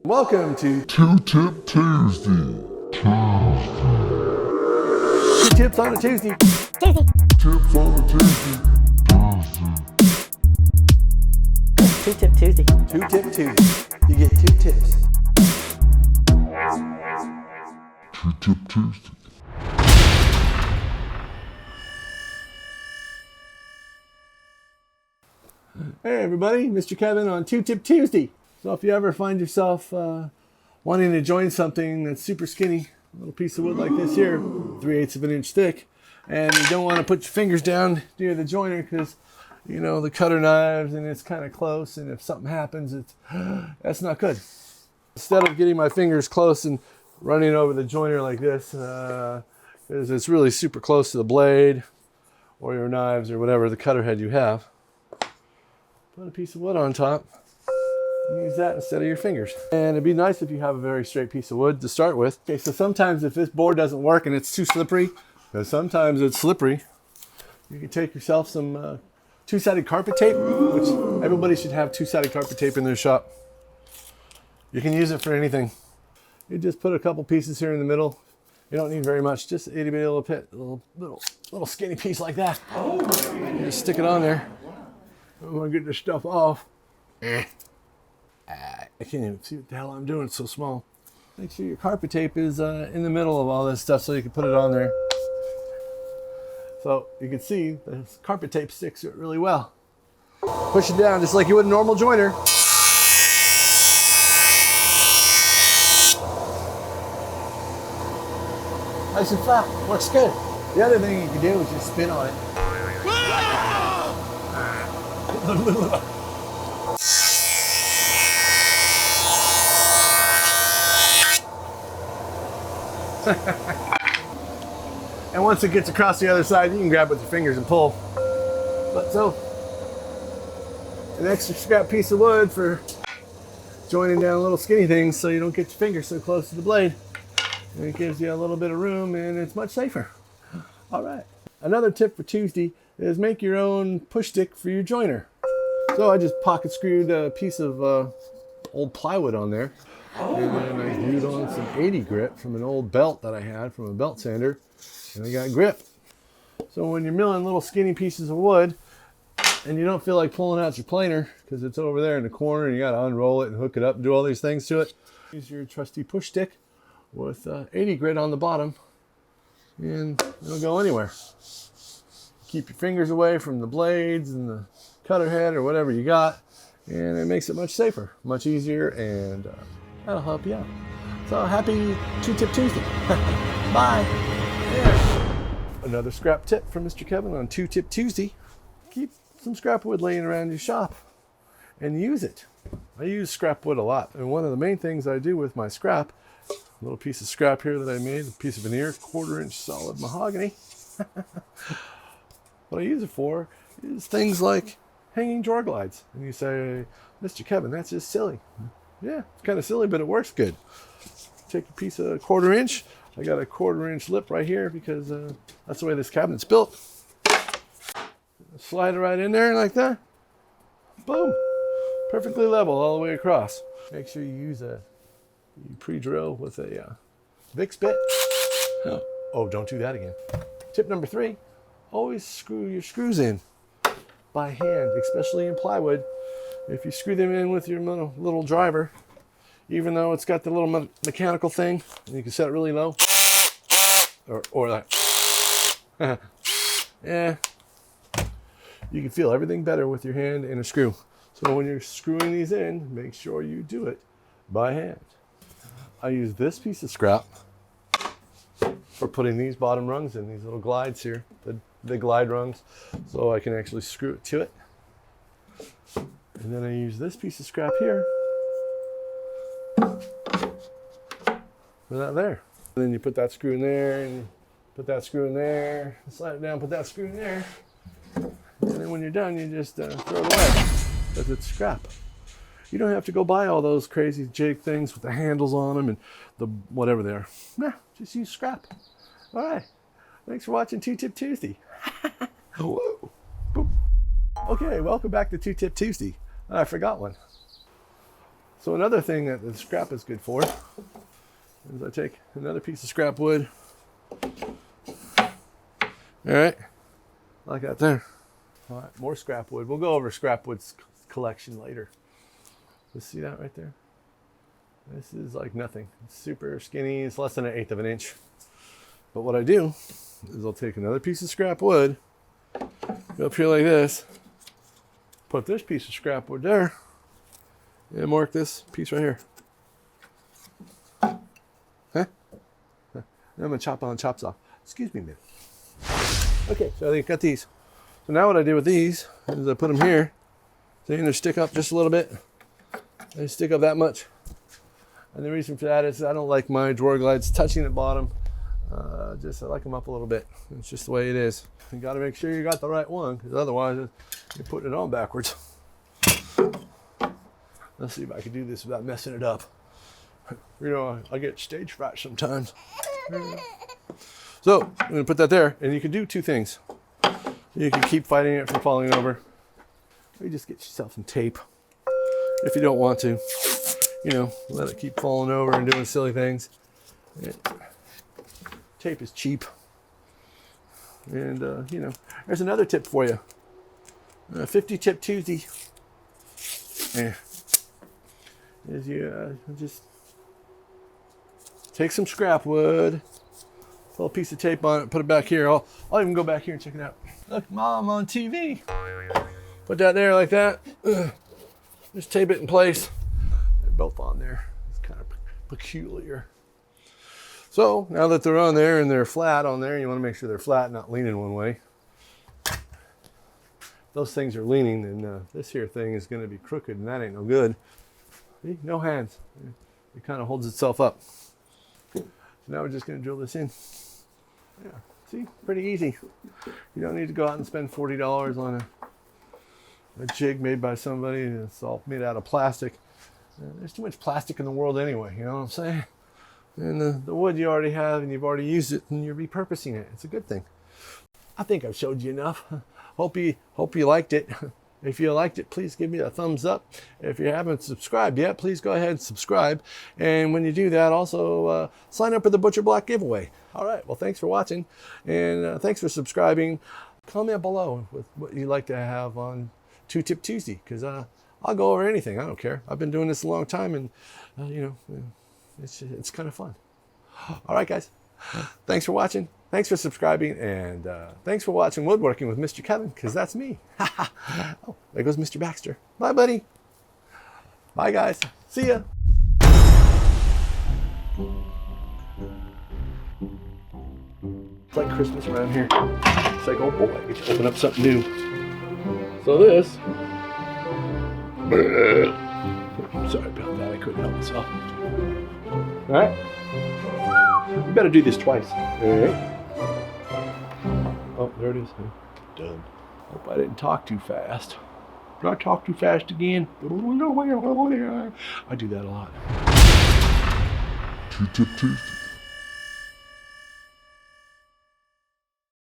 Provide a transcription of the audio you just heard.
Welcome to Two-Tip Tuesday. Two Tips on a Tuesday. Tips on a Tuesday. Two-Tip Tuesday. Two Tip Tuesday. You get 2 tips. Two-Tip Tuesday. Hey everybody, Mr. Kevin on Two Tip Tuesday. So if you ever find yourself wanting to join something that's super skinny, a little piece of wood like this here, 3/8 of an inch thick, and you don't want to put your fingers down near the joiner because you know the cutter knives and it's kind of close, and if something happens, that's not good. Instead of getting my fingers close and running over the joiner like this, because it's really super close to the blade or your knives or whatever the cutter head you have, put a piece of wood on top and use that instead of your fingers. And it'd be nice if you have a very straight piece of wood to start with. Okay, so sometimes if this board doesn't work and it's too slippery, because sometimes it's slippery, you can take yourself some two-sided carpet tape, which everybody should have two-sided carpet tape in their shop. You can use it for anything. You just put a couple pieces here in the middle. You don't need very much, just a itty bitty little skinny piece like that. You just stick it on there. I want to get this stuff off. I can't even see what the hell I'm doing, it's so small. Make sure your carpet tape is in the middle of all this stuff so you can put it on there. So you can see the carpet tape sticks to it really well. Push it down just like you would a normal joiner. Nice and flat, works good. The other thing you can do is just spin on it. And once it gets across the other side, you can grab it with your fingers and pull. But so, an extra scrap piece of wood for joining down little skinny things so you don't get your fingers so close to the blade. And it gives you a little bit of room and it's much safer. All right. Another tip for Tuesday is make your own push stick for your joiner. So I just pocket screwed a piece of old plywood on there. And then I glued on some 80 grit from an old belt that I had from a belt sander. And I got grip. So when you're milling little skinny pieces of wood and you don't feel like pulling out your planer because it's over there in the corner and you got to unroll it and hook it up and do all these things to it, use your trusty push stick with 80 grit on the bottom and it'll go anywhere. Keep your fingers away from the blades and the cutter head or whatever you got, and it makes it much safer, much easier, and that'll help you out. So happy Two-Tip Tuesday. Bye. Yeah. Another scrap tip from Mr. Kevin on Two-Tip Tuesday. Keep some scrap wood laying around your shop and use it. I use scrap wood a lot, and one of the main things I do with my scrap, a little piece of scrap here that I made, a piece of veneer, 1/4 inch solid mahogany. What I use it for is things like hanging drawer glides. And you say, Mr. Kevin, that's just silly. Yeah, it's kind of silly, but it works good. Take a piece of 1/4 inch. I got a 1/4 inch lip right here because that's the way this cabinet's built. Slide it right in there like that. Boom. Perfectly level all the way across. Make sure you pre-drill with a Vicks bit. Oh, don't do that again. Tip number 3, always screw your screws in by hand, especially in plywood. If you screw them in with your little driver, even though it's got the little mechanical thing, and you can set it really low, or that, yeah, you can feel everything better with your hand and a screw. So when you're screwing these in, make sure you do it by hand. I use this piece of scrap for putting these bottom rungs in, these little glides here, the glide rungs, so I can actually screw it to it. And then I use this piece of scrap here for that there. And then you put that screw in there, and put that screw in there, slide it down, put that screw in there. And then when you're done, you just throw it away because it's scrap. You don't have to go buy all those crazy jig things with the handles on them and the whatever they are. Nah, just use scrap. All right. Thanks for watching Two-Tip Tuesday. Whoa. Boop. Okay, welcome back to Two-Tip Tuesday. I forgot one. So another thing that the scrap is good for is I take another piece of scrap wood. All right, like that there. All right, more scrap wood. We'll go over scrap wood's collection later. Just see that right there? This is like nothing. It's super skinny. It's less than 1/8 of an inch. But what I do is I'll take another piece of scrap wood, go up here like this, put this piece of scrap wood there, and mark this piece right here. Huh? I'm gonna chop on chops off. Excuse me, man. Okay, so I got these. So now what I do with these is I put them here. So you can stick up just a little bit. They stick up that much. And the reason for that is I don't like my drawer glides touching the bottom. I like them up a little bit. It's just the way it is. You got to make sure you got the right one, because otherwise you're putting it on backwards. Let's see if I can do this without messing it up. You know, I get stage fright sometimes. So I'm going to put that there, and you can do two things. You can keep fighting it from falling over, or you just get yourself some tape if you don't want to. You know, let it keep falling over and doing silly things. Tape is cheap. And, you know, there's another tip for you. 50 tip Tuesday. Is you just take some scrap wood, put a piece of tape on it, put it back here. I'll even go back here and check it out. Look, Mom on TV. Put that there like that. Just tape it in place. They're both on there. It's kind of peculiar. So now that they're on there and they're flat on there, you want to make sure they're flat, not leaning one way. If those things are leaning, then this here thing is going to be crooked, and that ain't no good. See, no hands. It kind of holds itself up. So now we're just going to drill this in. Yeah, see, pretty easy. You don't need to go out and spend $40 on a jig made by somebody. It's all made out of plastic. There's too much plastic in the world anyway, you know what I'm saying? And the wood you already have, and you've already used it, and you're repurposing it. It's a good thing. I think I've showed you enough. Hope you liked it. If you liked it, please give me a thumbs up. If you haven't subscribed yet, please go ahead and subscribe. And when you do that, also sign up for the Butcher Block giveaway. All right, well, thanks for watching, and thanks for subscribing. Comment below with what you'd like to have on Two Tip Tuesday, because I'll go over anything. I don't care. I've been doing this a long time, and you know, it's kind of fun. All right, guys. Thanks for watching. Thanks for subscribing, and thanks for watching Woodworking with Mr. Kevin, because that's me. Oh, there goes Mr. Baxter. Bye, buddy. Bye, guys. See ya. It's like Christmas around here. It's like, oh boy, I get to open up something new. So this. Sorry about that. I couldn't help myself. All right. You better do this twice. All right. Oh, there it is. Done. Hope I didn't talk too fast. Did I talk too fast again? I do that a lot. Two Tip Tuesday.